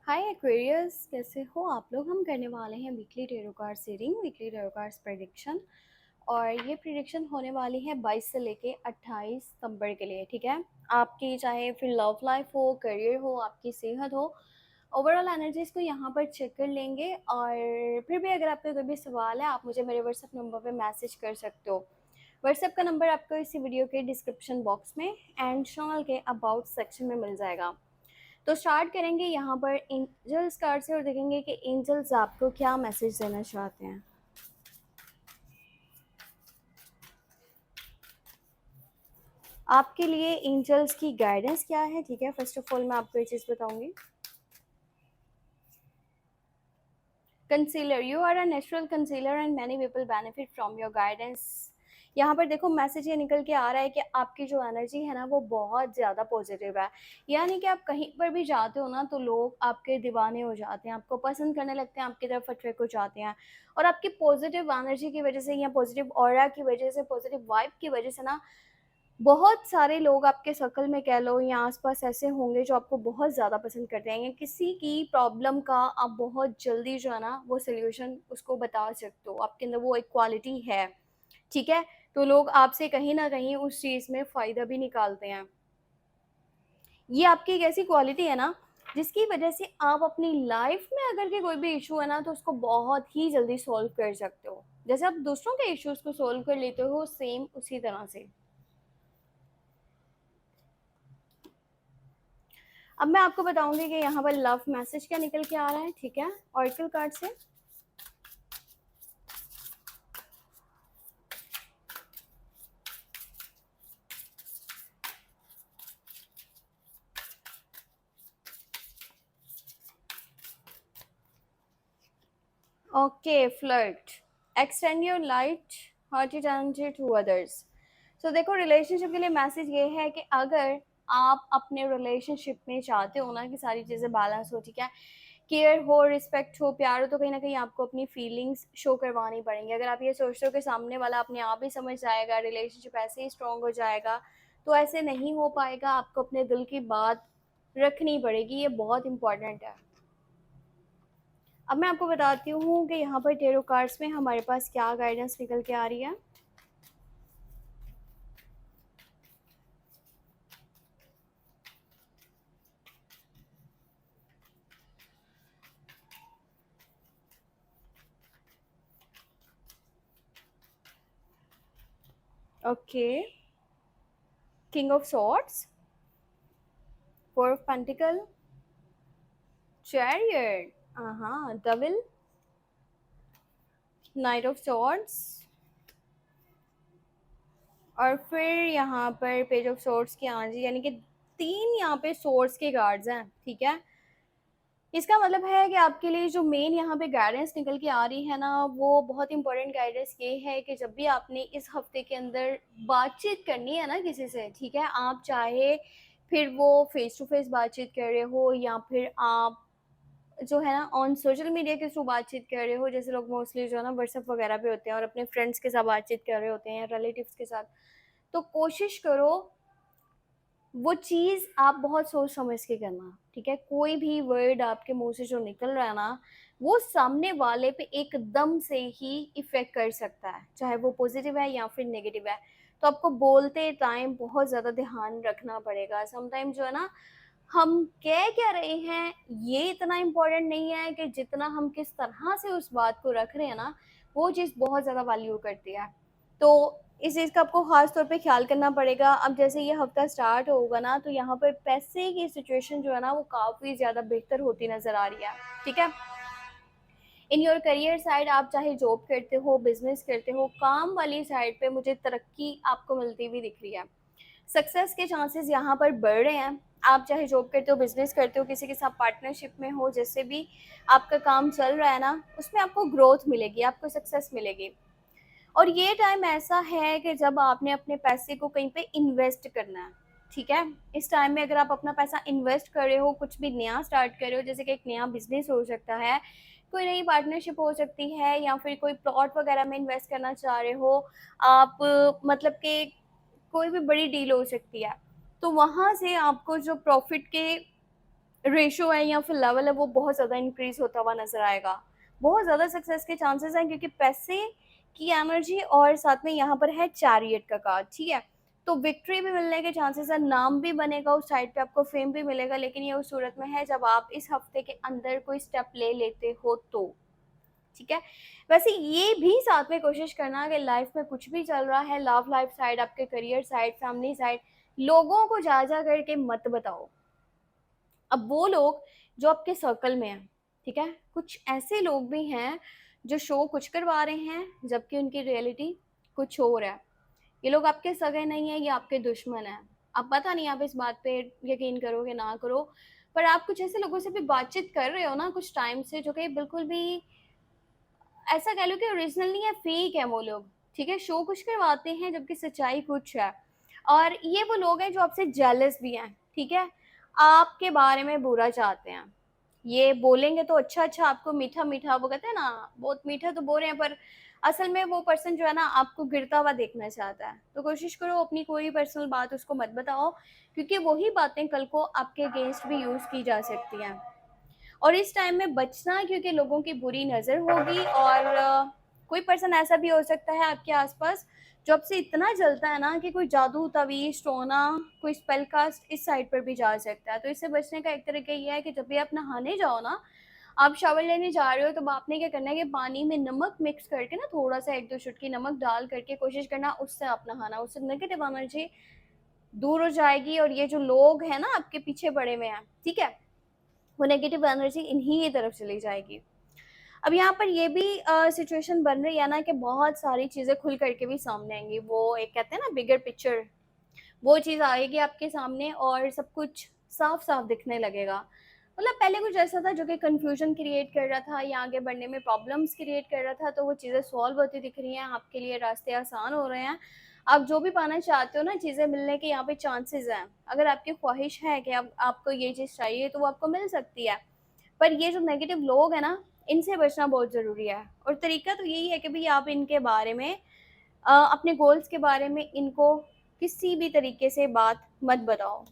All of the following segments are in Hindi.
हाय एक्वेरियस, कैसे हो आप लोग। हम करने वाले हैं weekly tarot card reading, weekly tarot cards prediction. और ये प्रेडिक्शन होने वाली है 22 से लेके 28 सितंबर के लिए। ठीक है, आपकी चाहे फिर लव लाइफ हो, करियर हो, आपकी सेहत हो, ओवरऑल एनर्जीज को यहाँ पर चेक कर लेंगे। और फिर भी अगर आपका कोई भी सवाल है, आप मुझे मेरे व्हाट्सएप नंबर पे मैसेज कर सकते हो। व्हाट्सएप का नंबर आपको इसी वीडियो के डिस्क्रिप्शन बॉक्स में एंड चैनल के अबाउट सेक्शन में मिल जाएगा। तो स्टार्ट करेंगे यहाँ पर एंजल्स कार्ड से और देखेंगे कि एंजल्स आपको क्या मैसेज देना चाहते हैं। आपके लिए एंजल्स की गाइडेंस क्या है। ठीक है, फर्स्ट ऑफ ऑल मैं आपको ये चीज़ बताऊंगी। Concealer, you are a natural concealer and many people benefit from your guidance. यहाँ पर देखो मैसेज ये निकल के आ रहा है कि आपकी जो एनर्जी है ना वो बहुत ज़्यादा पॉजिटिव है। यानी कि आप कहीं पर भी जाते हो ना तो लोग आपके दीवाने हो जाते हैं, आपको पसंद करने लगते हैं, आपकी तरफ अट्रैक्ट हो जाते हैं। और आपकी पॉजिटिव एनर्जी की वजह से या पॉजिटिव ऑरा की वजह से, पॉजिटिव वाइब की वजह से ना बहुत सारे लोग आपके सर्कल में कह लो या आसपास ऐसे होंगे जो आपको बहुत ज़्यादा पसंद करते हैं, या किसी की प्रॉब्लम का आप बहुत जल्दी जो है ना वो सोल्यूशन उसको बता सकते हो। आपके अंदर वो एक क्वालिटी है। ठीक है, तो लोग आपसे कहीं ना कहीं उस चीज़ में फ़ायदा भी निकालते हैं। ये आपकी एक ऐसी क्वालिटी है ना जिसकी वजह से आप अपनी लाइफ में अगर के कोई भी इशू है ना तो उसको बहुत ही जल्दी सॉल्व कर सकते हो। जैसे आप दूसरों के इश्यूज को सॉल्व कर लेते हो, सेम उसी तरह से। अब मैं आपको बताऊंगी कि यहाँ पर लव मैसेज क्या निकल के आ रहा है। ठीक है, ऑरिकल कार्ड से। Okay, flirt, extend your light hearted energy to others. तो देखो रिलेशनशिप के लिए मैसेज ये है कि अगर आप अपने रिलेशनशिप में चाहते हो ना कि सारी चीज़ें बैलेंस हो, ठीक है, केयर हो, रिस्पेक्ट हो, प्यार हो, तो कहीं ना कहीं आपको अपनी फीलिंग्स शो करवानी पड़ेंगी। अगर आप ये सोचते हो कि सामने वाला अपने आप ही समझ जाएगा, रिलेशनशिप ऐसे ही स्ट्रांग हो जाएगा, तो ऐसे नहीं हो पाएगा। आपको अपने दिल की बात रखनी पड़ेगी, ये बहुत इंपॉर्टेंट है। अब मैं आपको बताती हूँ कि यहाँ पर टेरो कार्ड्स में हमारे पास क्या गाइडेंस निकल के आ रही है। Okay, king of swords, four of pentacle, chariot, हाँ, डबल, नाइट ऑफ सॉर्ड्स, और फिर यहाँ पर पेज ऑफ सोर्ड्स की एनर्जी, यानी कि तीन यहाँ पे सोर्ड्स के कार्ड्स हैं। ठीक है, इसका मतलब है कि आपके लिए जो मेन यहाँ पे गाइडेंस निकल के आ रही है ना वो बहुत इंपॉर्टेंट गाइडेंस ये है कि जब भी आपने इस हफ्ते के अंदर बातचीत करनी है ना किसी से, ठीक है, आप चाहे फिर वो फेस टू फेस बातचीत कर रहे हो या फिर आप जो है ना ऑन सोशल मीडिया के थ्रू बातचीत कर रहे हो, जैसे लोग मोस्टली जो है ना व्हाट्सएप वगैरह पे होते हैं और अपने फ्रेंड्स के साथ बातचीत कर रहे होते हैं, रिलेटिव्स के साथ, तो कोशिश करो वो चीज़ आप बहुत सोच समझ के करना। ठीक है, कोई भी वर्ड आपके मुंह से जो निकल रहा है ना वो सामने वाले पे एकदम से ही इफेक्ट कर सकता है, चाहे वो पॉजिटिव है या फिर नेगेटिव है। तो आपको बोलते टाइम बहुत ज़्यादा ध्यान रखना पड़ेगा। समटाइम जो है ना हम कह क्या रहे हैं ये इतना इम्पोर्टेंट नहीं है कि जितना हम किस तरह से उस बात को रख रहे हैं ना वो चीज़ बहुत ज़्यादा वैल्यू करती है। तो इस चीज़ का आपको खास तौर पे ख्याल करना पड़ेगा। अब जैसे ये हफ्ता स्टार्ट होगा ना तो यहाँ पर पैसे की सिचुएशन जो है ना वो काफ़ी ज़्यादा बेहतर होती नज़र आ रही है। ठीक है, इन योर करियर साइड आप चाहे जॉब करते हो, बिजनेस करते हो, काम वाली साइड पे मुझे तरक्की आपको मिलती हुई दिख रही है। सक्सेस के चांसेस यहाँ पर बढ़ रहे हैं। आप चाहे जॉब करते हो, बिजनेस करते हो, किसी के साथ पार्टनरशिप में हो, जैसे भी आपका काम चल रहा है ना उसमें आपको ग्रोथ मिलेगी, आपको सक्सेस मिलेगी। और ये टाइम ऐसा है कि जब आपने अपने पैसे को कहीं पे इन्वेस्ट करना है। ठीक है, इस टाइम में अगर आप अपना पैसा इन्वेस्ट कर रहे हो, कुछ भी नया स्टार्ट कर रहे हो, जैसे कि एक नया बिजनेस हो सकता है, कोई नई पार्टनरशिप हो सकती है, या फिर कोई प्लॉट वगैरह में इन्वेस्ट करना चाह रहे हो आप, मतलब कि कोई भी बड़ी डील हो सकती है, तो वहाँ से आपको जो प्रॉफिट के रेशो है या फिर लेवल है वो बहुत ज़्यादा इंक्रीज होता हुआ नजर आएगा। बहुत ज़्यादा सक्सेस के चांसेस हैं क्योंकि पैसे की एनर्जी और साथ में यहाँ पर है चैरियट का कार्ड, ठीक है। तो विक्ट्री भी मिलने के चांसेस है, नाम भी बनेगा उस साइड पे, आपको फेम भी मिलेगा, लेकिन ये उस सूरत में है जब आप इस हफ्ते के अंदर कोई स्टेप ले लेते हो तो, ठीक है। वैसे ये भी साथ में कोशिश करना कि लाइफ में कुछ भी चल रहा है, लव लाइफ साइड, आपके करियर साइड, फैमिली साइड, लोगों को जा जा करके मत बताओ। अब वो लोग जो आपके सर्कल में हैं, ठीक है, कुछ ऐसे लोग भी हैं जो शो कुछ करवा रहे हैं जबकि उनकी रियलिटी कुछ और है। ये लोग आपके सगे नहीं है, ये आपके दुश्मन है। अब पता नहीं आप इस बात पे यकीन करोगे ना करो, पर आप कुछ ऐसे लोगों से भी बातचीत कर रहे हो ना कुछ टाइम से, जो कि बिल्कुल भी ऐसा कह लो कि ओरिजिनल नहीं है, फेक है वो लोग, ठीक है। शो कुछ करवाते हैं जबकि सच्चाई कुछ है। और ये वो लोग हैं जो आपसे जेलस भी हैं, ठीक है, आपके बारे में बुरा चाहते हैं। ये बोलेंगे तो अच्छा अच्छा आपको मीठा मीठा, वो कहते हैं ना बहुत मीठा तो बोल रहे हैं, पर असल में वो पर्सन जो है ना आपको गिरता हुआ देखना चाहता है। तो कोशिश करो अपनी कोई पर्सनल बात उसको मत बताओ, क्योंकि वही बातें कल को आपके अगेंस्ट भी यूज की जा सकती हैं। और इस टाइम में बचना, क्योंकि लोगों की बुरी नज़र होगी। और कोई पर्सन ऐसा भी हो सकता है आपके आसपास जो आपसे इतना जलता है ना कि कोई जादू तवीज टोना कोई स्पेल कास्ट इस साइड पर भी जा सकता है। तो इससे बचने का एक तरीका ये है कि जब भी आप नहाने जाओ ना, आप शावर लेने जा रहे हो, तो आपने क्या करना है कि पानी में नमक मिक्स करके ना, थोड़ा सा 1-2 चुटकी नमक डाल करके कोशिश करना उससे आप नहाना, उससे नेगेटिव एनर्जी दूर हो जाएगी। और ये जो लोग हैं ना आपके पीछे पड़े हुए हैं, ठीक है, वो नेगेटिव एनर्जी इन्हीं की तरफ चली जाएगी। अब यहाँ पर ये भी सिचुएशन बन रही है ना कि बहुत सारी चीज़ें खुल करके भी सामने आएंगी। वो एक कहते हैं ना बिगर पिक्चर, वो चीज़ आएगी आपके सामने और सब कुछ साफ साफ दिखने लगेगा। मतलब पहले कुछ ऐसा था जो कि कंफ्यूजन क्रिएट कर रहा था या आगे बढ़ने में प्रॉब्लम्स क्रिएट कर रहा था, तो वो चीज़ें सॉल्व होती दिख रही हैं, आपके लिए रास्ते आसान हो रहे हैं। आप जो भी पाना चाहते हो ना, चीज़ें मिलने के यहाँ पे चांसेस हैं। अगर आपकी ख्वाहिश है कि अब आपको ये चीज़ चाहिए तो वो आपको मिल सकती है। पर ये जो नेगेटिव लोग हैं ना, इनसे बचना बहुत ज़रूरी है। और तरीका तो यही है कि भाई आप इनके बारे में अपने गोल्स के बारे में इनको किसी भी तरीके से बात मत बताओ।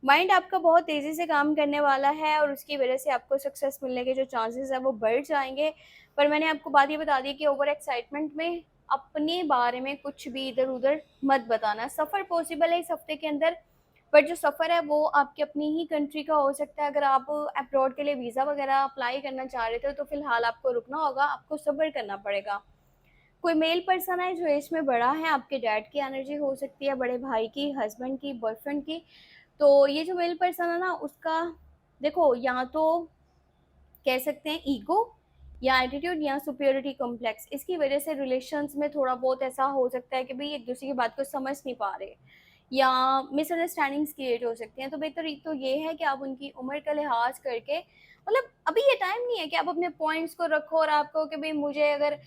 माइंड आपका बहुत तेज़ी से काम करने वाला है और उसकी वजह से आपको सक्सेस मिलने के जो चांसेस है वो बढ़ जाएंगे। पर मैंने आपको बात ये बता दी कि ओवर एक्साइटमेंट में अपने बारे में कुछ भी इधर उधर मत बताना। सफ़र पॉसिबल है इस हफ्ते के अंदर, बट जो सफ़र है वो आपकी अपनी ही कंट्री का हो सकता है। अगर आप अब्रॉड के लिए वीज़ा वगैरह अप्लाई करना चाह रहे थे तो फिलहाल आपको रुकना होगा, आपको सब्र करना पड़ेगा। कोई मेल पर्सन है जो एज में बड़ा है, आपके डैड की एनर्जी हो सकती है, बड़े भाई की, हस्बैंड की, बॉयफ्रेंड की। तो ये जो मेल पर्सन है ना उसका, देखो, या तो कह सकते हैं ईगो या एटीट्यूड या सुपियोरिटी कॉम्प्लेक्स, इसकी वजह से रिलेशंस में थोड़ा बहुत ऐसा हो सकता है कि भाई एक दूसरे की बात को समझ नहीं पा रहे या मिसअंडरस्टैंडिंग्स क्रिएट हो सकती हैं। तो बेहतर तो ये है कि आप उनकी उम्र का लिहाज करके, मतलब अभी ये टाइम नहीं है कि आप अपने पॉइंट्स को रखो और आपको कि भाई मुझे अगर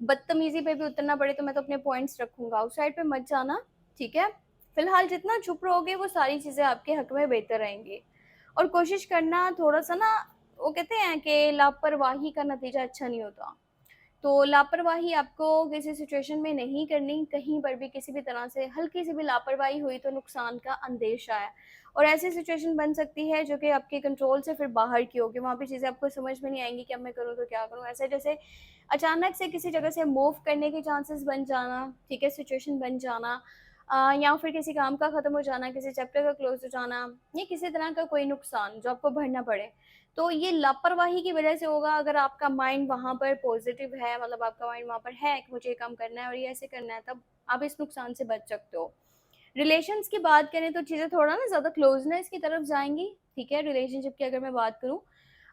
बदतमीजी पे भी उतरना पड़े तो मैं तो अपने पॉइंट्स रखूंगा, उस साइड पे मत जाना, ठीक है। फिलहाल जितना चुप रहोगे वो सारी चीज़ें आपके हक में बेहतर रहेंगी। और कोशिश करना थोड़ा सा ना, वो कहते हैं कि लापरवाही का नतीजा अच्छा नहीं होता। तो लापरवाही आपको किसी सिचुएशन में नहीं करनी, कहीं पर भी किसी भी तरह से हल्की सी भी लापरवाही हुई तो नुकसान का अंदेशा है। और ऐसी सिचुएशन बन सकती है जो कि आपके कंट्रोल से फिर बाहर की होगी, वहाँ पे चीज़ें आपको समझ में नहीं आएंगी कि अब मैं करूँ तो क्या करूँ। ऐसे जैसे अचानक से किसी जगह से मूव करने के चांसेस बन जाना, ठीक है, सिचुएशन बन जाना, या फिर किसी काम का ख़त्म हो जाना, किसी चैप्टर का क्लोज हो जाना, या किसी तरह का कोई नुकसान जो आपको भरना पड़े, तो ये लापरवाही की वजह से होगा। अगर आपका माइंड वहाँ पर पॉजिटिव है, मतलब आपका माइंड वहाँ पर है कि मुझे ये काम करना है और ये ऐसे करना है, तब आप इस नुकसान से बच सकते हो। रिलेशंस की बात करें तो चीज़ें थोड़ा ना ज़्यादा क्लोजनेस की तरफ जाएंगी, ठीक है। रिलेशनशिप की अगर मैं बात करूँ,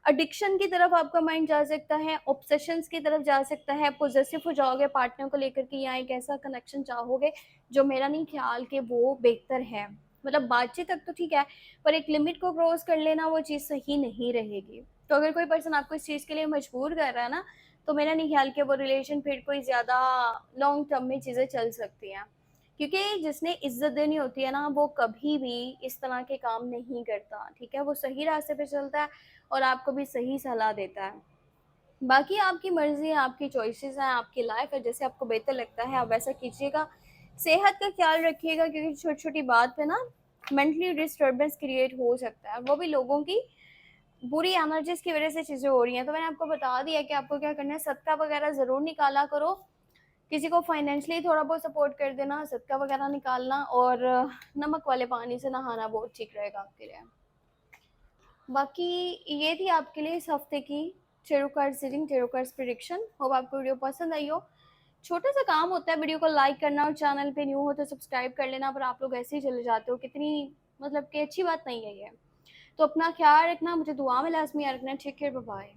एडिक्शन की तरफ आपका माइंड जा सकता है, ऑब्सेशंस की तरफ जा सकता है, पोजेसिव हो जाओगे पार्टनर को लेकर के, या एक ऐसा कनेक्शन चाहोगे जो मेरा नहीं ख्याल कि वो बेहतर है। मतलब बातचीत तक तो ठीक है, पर एक लिमिट को क्रॉस कर लेना वो चीज़ सही नहीं रहेगी। तो अगर कोई पर्सन आपको इस चीज़ के लिए मजबूर कर रहा है ना, तो मेरा नहीं ख्याल कि वो रिलेशन फिर कोई ज़्यादा लॉन्ग टर्म में चीज़ें चल सकती हैं। क्योंकि जिसने इज्जत देनी होती है ना, वो कभी भी इस तरह के काम नहीं करता, ठीक है। वो सही रास्ते पे चलता है और आपको भी सही सलाह देता है। बाकी आपकी मर्जी है, आपकी चॉइसेस हैं, आपकी लाइफ है, जैसे आपको बेहतर लगता है आप वैसा कीजिएगा। सेहत का ख्याल रखिएगा, क्योंकि छोटी छोटी बात पे ना मेंटली डिस्टर्बेंस क्रिएट हो सकता है, वो भी लोगों की बुरी एनर्जीज की वजह से चीज़ें हो रही हैं। तो मैंने आपको बता दिया कि आपको क्या करना है, सदका वगैरह ज़रूर निकाला करो, किसी को फाइनेंशियली थोड़ा बहुत सपोर्ट कर देना, सदका वगैरह निकालना, और नमक वाले पानी से नहाना बहुत ठीक रहेगा आपके लिए। बाकी ये थी आपके लिए इस हफ्ते की tarot card reading, tarot cards prediction. Hope आपको वीडियो पसंद आई हो। छोटा सा काम होता है वीडियो को लाइक करना, और चैनल पे न्यू हो तो सब्सक्राइब कर लेना, पर आप लोग ऐसे ही चले जाते हो, कितनी मतलब कि अच्छी बात नहीं है ये। तो अपना ख्याल रखना, मुझे दुआ में लाजमी याद रखना। Take care, bye bye.